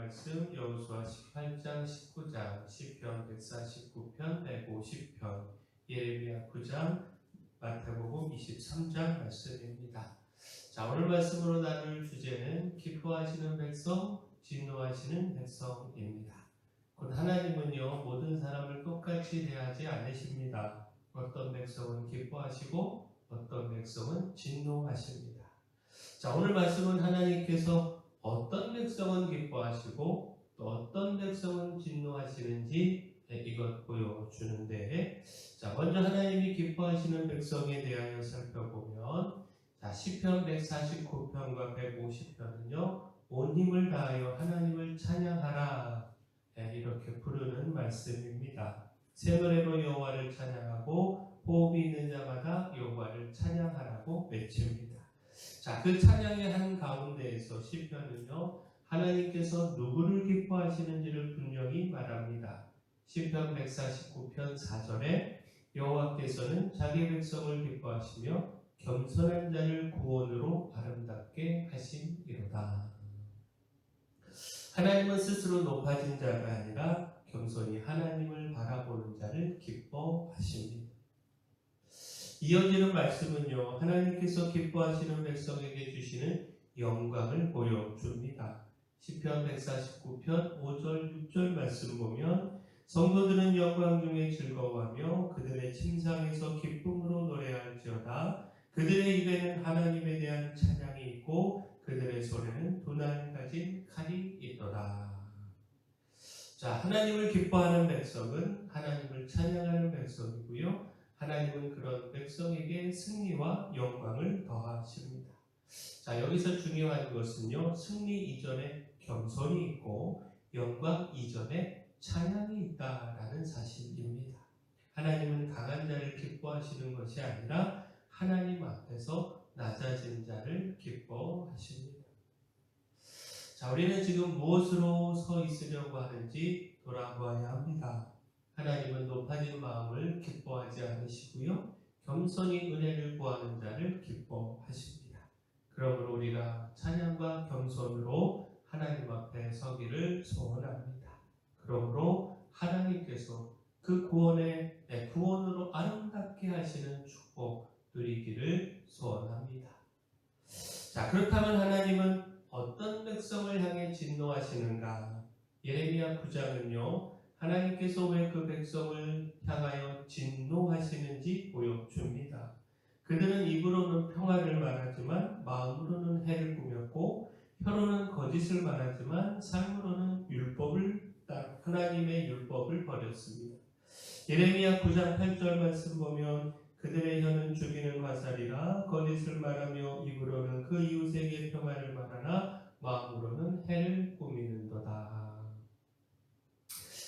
말씀 여호수아 18장 19장 시편 149편 150편 예레미야 9장 마태복음 23장 말씀입니다. 자, 오늘 말씀으로 나눌 주제는 기뻐하시는 백성, 진노하시는 백성입니다. 곧 하나님은요 모든 사람을 똑같이 대하지 않으십니다. 어떤 백성은 기뻐하시고 어떤 백성은 진노하십니다. 자, 오늘 말씀은 하나님께서 어떤 백성은 기뻐하시고 또 어떤 백성은 진노하시는지 이것 보여주는데, 자, 먼저 하나님이 기뻐하시는 백성에 대하여 살펴보면, 자, 시편 149편과 150편은요 온 힘을 다하여 하나님을 찬양하라 이렇게 부르는 말씀입니다. 새 노래로 여호와를 찬양하고 호흡이 있는 자마다 여호와를 찬양하라고 외칩니다. 자, 그 찬양의 한 가운데에서 시편은요 하나님께서 누구를 기뻐하시는지를 분명히 말합니다. 시편 149편 4절에 여호와께서는 자기 백성을 기뻐하시며 겸손한 자를 구원으로 아름답게 하심이로다. 하나님은 스스로 높아진 자가 아니라 겸손히 하나님을 바라보는 자를 기뻐하십니다. 이어지는 말씀은요 하나님께서 기뻐하시는 백성에게 주시는 영광을 보여줍니다. 시편 149편 5절 6절 말씀 보면, 성도들은 영광 중에 즐거워하며 그들의 침상에서 기쁨으로 노래할지어다. 그들의 입에는 하나님에 대한 찬양이 있고 그들의 손에는 도난 가진 칼이 있도다. 자, 하나님을 기뻐하는 백성은 하나님을 찬양하는 백성이고요, 하나님은 그런 백성에게 승리와 영광을 더하십니다. 자, 여기서 중요한 것은요 승리 이전에 겸손이 있고 영광 이전에 찬양이 있다라는 사실입니다. 하나님은 강한 자를 기뻐하시는 것이 아니라 하나님 앞에서 낮아진 자를 기뻐하십니다. 자, 우리는 지금 무엇으로 서 있으려고 하는지 돌아보아야 합니다. 하나님은 높아진 마음을 기뻐하지 않으시고요, 겸손히 은혜를 구하는 자를 기뻐하십니다. 그러므로 우리가 찬양과 겸손으로 하나님 앞에 서기를 소원합니다. 그러므로 하나님께서 그 구원으로 아름답게 하시는 축복 누리기를 소원합니다. 자, 그렇다면 하나님은 어떤 백성을 향해 진노하시는가? 예레미야 9장은요 하나님께서 왜 그 백성을 향하여 진노하시는지 보여줍니다. 그들은 입으로는 평화를 말하지만 마음으로는 해를 꾸몄고, 혀로는 거짓을 말하지만 삶으로는 하나님의 율법을 버렸습니다. 예레미야 9장 8절 말씀 보면, 그들의 혀는 죽이는 화살이라 거짓을 말하며 입으로는 그 이웃에게 평화를 말하나 마음으로는 해를 꾸미는도다.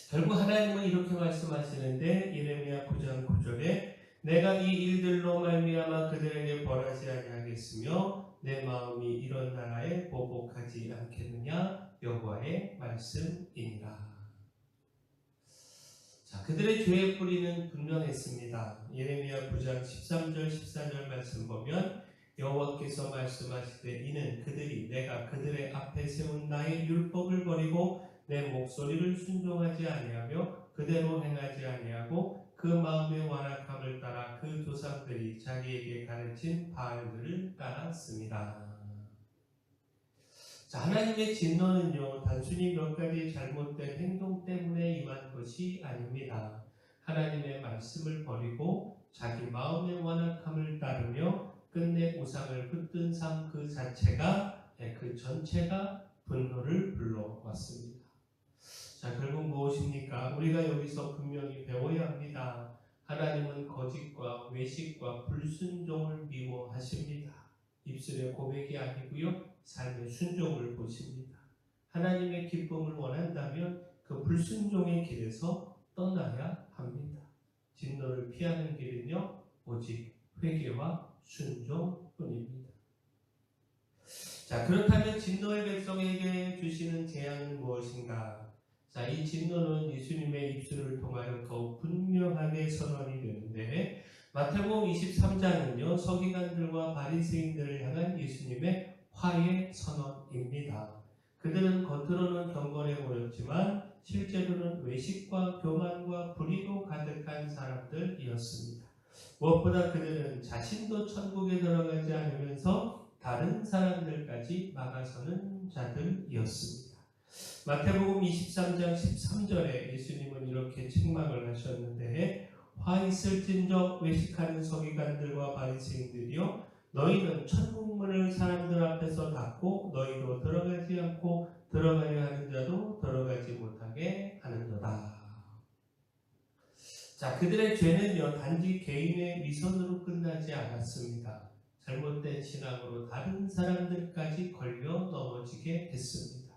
결국 하나님은 이렇게 말씀하시는데, 예레미야 9장 9절에 내가 이 일들로 말미암아 그들에게 벌하지 아니하겠으며 내 마음이 이런 나라에 보복하지 않겠느냐, 여호와의 말씀이니라. 자, 그들의 죄의 뿌리는 분명했습니다. 예레미야 9장 13절 14절 말씀 보면, 여호와께서 말씀하시되 이는 그들이 내가 그들의 앞에 세운 나의 율법을 버리고 내 목소리를 순종하지 아니하며 그대로 행하지 아니하고 그 마음의 완악함을 따라 그 조상들이 자기에게 가르친 바알들을 따랐습니다. 자, 하나님의 진노는요 단순히 몇 가지 잘못된 행동 때문에 임한 것이 아닙니다. 하나님의 말씀을 버리고 자기 마음의 완악함을 따르며 끝내 우상을 붙든 삶 그 자체가, 그 전체가 분노를 불러왔습니다. 자, 결국 무엇입니까? 우리가 여기서 분명히 배워야 합니다. 하나님은 거짓과 외식과 불순종을 미워하십니다. 입술의 고백이 아니고요, 삶의 순종을 보십니다. 하나님의 기쁨을 원한다면 그 불순종의 길에서 떠나야 합니다. 진노를 피하는 길은요 오직 회개와 순종뿐입니다. 자, 그렇다면 진노의 백성에게 주시는 재앙은 무엇인가? 자, 이 진노는 예수님의 입술을 통하여 더욱 분명하게 선언이 되는데, 마태복음 23장은요 서기관들과 바리새인들을 향한 예수님의 화해 선언입니다. 그들은 겉으로는 경건해 보였지만 실제로는 외식과 교만과 불의로 가득한 사람들이었습니다. 무엇보다 그들은 자신도 천국에 들어가지 않으면서 다른 사람들까지 막아서는 자들이었습니다. 마태복음 23장 13절에 예수님은 이렇게 책망을 하셨는데, 화 있을진저 외식하는 서기관들과 바리새인들이여, 너희는 천국문을 사람들 앞에서 닫고 너희도 들어가지 않고 들어가려 하는 자도 들어가지 못하게 하는도다. 자, 그들의 죄는요 단지 개인의 위선으로 끝나지 않았습니다. 잘못된 신앙으로 다른 사람들까지 걸려 넘어지게 했습니다.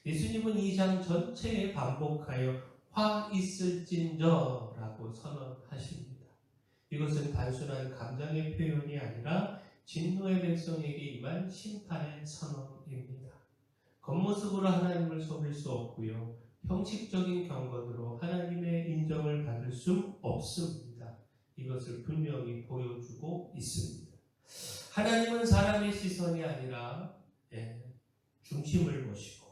예수님은 이 장 전체에 반복하여 화 있을진저 라고 선언하십니다. 이것은 단순한 감정의 표현이 아니라 진노의 백성에게 임한 심판의 선언입니다. 겉모습으로 하나님을 속일 수 없고요, 형식적인 경건으로 하나님의 인정을 받을 수 없습니다. 이것을 분명히 보여주고 있습니다. 하나님은 사람의 시선이 아니라 중심을 보시고,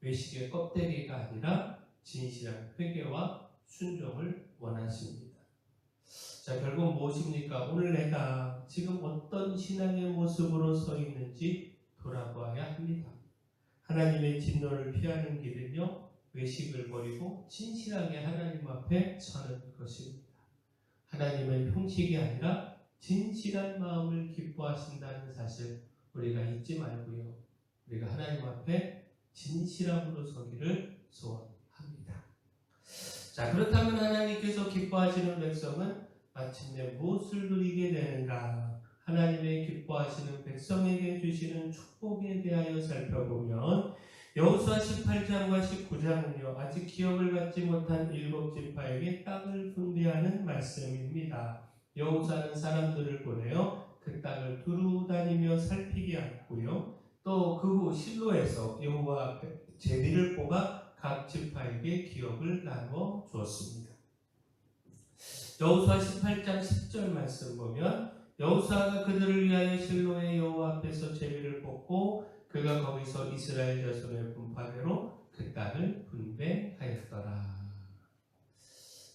외식의 껍데기가 아니라 진실한 회개와 순종을 원하십니다. 자, 결국 무엇입니까? 오늘 내가 지금 어떤 신앙의 모습으로 서 있는지 돌아보아야 합니다. 하나님의 진노를 피하는 길은요, 외식을 버리고 진실하게 하나님 앞에 서는 것입니다. 하나님은 형식이 아니라 진실한 마음을 기뻐하신다는 사실 우리가 잊지 말고요, 우리가 하나님 앞에 진실함으로 서기를 소원합니다. 자, 그렇다면 하나님께서 기뻐하시는 백성은 마침내 무엇을 누리게 되는가? 하나님의 기뻐하시는 백성에게 주시는 축복에 대하여 살펴보면 여호수아 18장과 19장은요 아직 기업을 갖지 못한 7지파에게 땅을 분배하는 말씀입니다. 여호수아는 사람들을 보내어 그 땅을 두루 다니며 살피게 하고요, 또 그 후 실로에서 여호와 앞에 제비를 뽑아 각 지파에게 기업을 나누어 주었습니다. 여호수아 18장 10절 말씀 보면, 여호수아가 그들을 위하여 실로의 여호와 앞에서 제비를 뽑고 그가 거기서 이스라엘 자손의 분파대로 그 땅을 분배하였더라.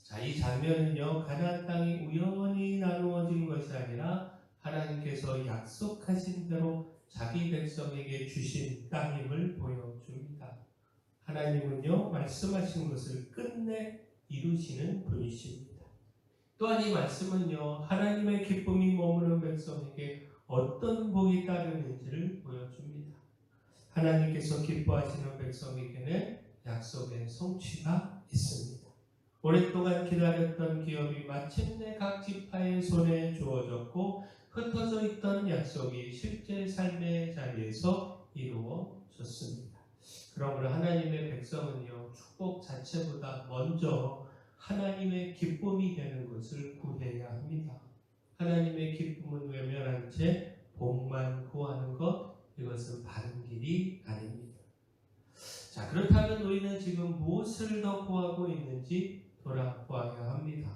자, 이 장면은요 가나안 땅이 우연히 나누어진 것이 아니라 하나님께서 약속하신 대로 자기 백성에게 주신 땅임을 보여줍니다. 하나님은요 말씀하신 것을 끝내 이루시는 분이십니다. 또한 이 말씀은요 하나님의 기쁨이 머무는 백성에게 어떤 복이 따르는지를 보여줍니다. 하나님께서 기뻐하시는 백성에게는 약속의 성취가 있습니다. 오랫동안 기다렸던 기업이 마침내 각 지파의 손에 주어졌고, 흩어져 있던 약속이 실제 삶의 자리에서 이루어졌습니다. 그러므로 하나님의 백성은요 축복 자체보다 먼저 하나님의 기쁨이 되는 것을 구해야 합니다. 하나님의 기쁨은 외면한 채 복만 구하는 것, 이것은 바른 길이 아닙니다. 자, 그렇다면 우리는 지금 무엇을 더 구하고 있는지 돌아보아야 합니다.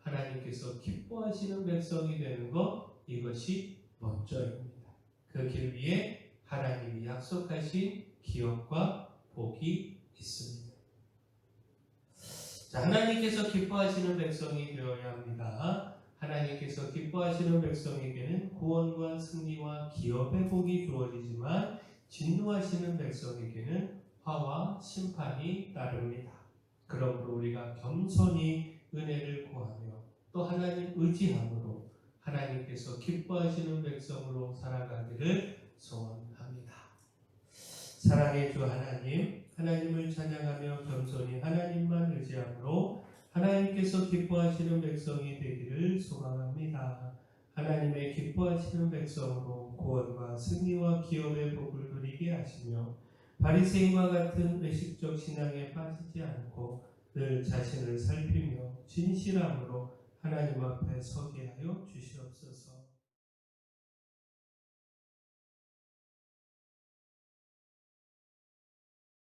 하나님께서 기뻐하시는 백성이 되는 것, 이것이 먼저입니다. 그 길 위에 하나님이 약속하신 기업과 복이 있습니다. 자, 하나님께서 기뻐하시는 백성이 되어야 합니다. 하나님께서 기뻐하시는 백성에게는 구원과 승리와 기업의 복이 주어지지만, 진노하시는 백성에게는 화와 심판이 따릅니다. 그러므로 우리가 겸손히 은혜를 구하며 또 하나님 의지함으로 하나님께서 기뻐하시는 백성으로 살아가기를 소원합니다. 사랑의 주 하나님, 하나님을 찬양하며 겸손히 하나님만 의지함으로 하나님께서 기뻐하시는 백성이 되기를 소망합니다. 하나님의 기뻐하시는 백성으로 구원과 승리와 기업의 복을 누리게 하시며, 바리새인과 같은 외식적 신앙에 빠지지 않고 늘 자신을 살피며 진실함으로 하나님 앞에 서게 하여 주시옵소서.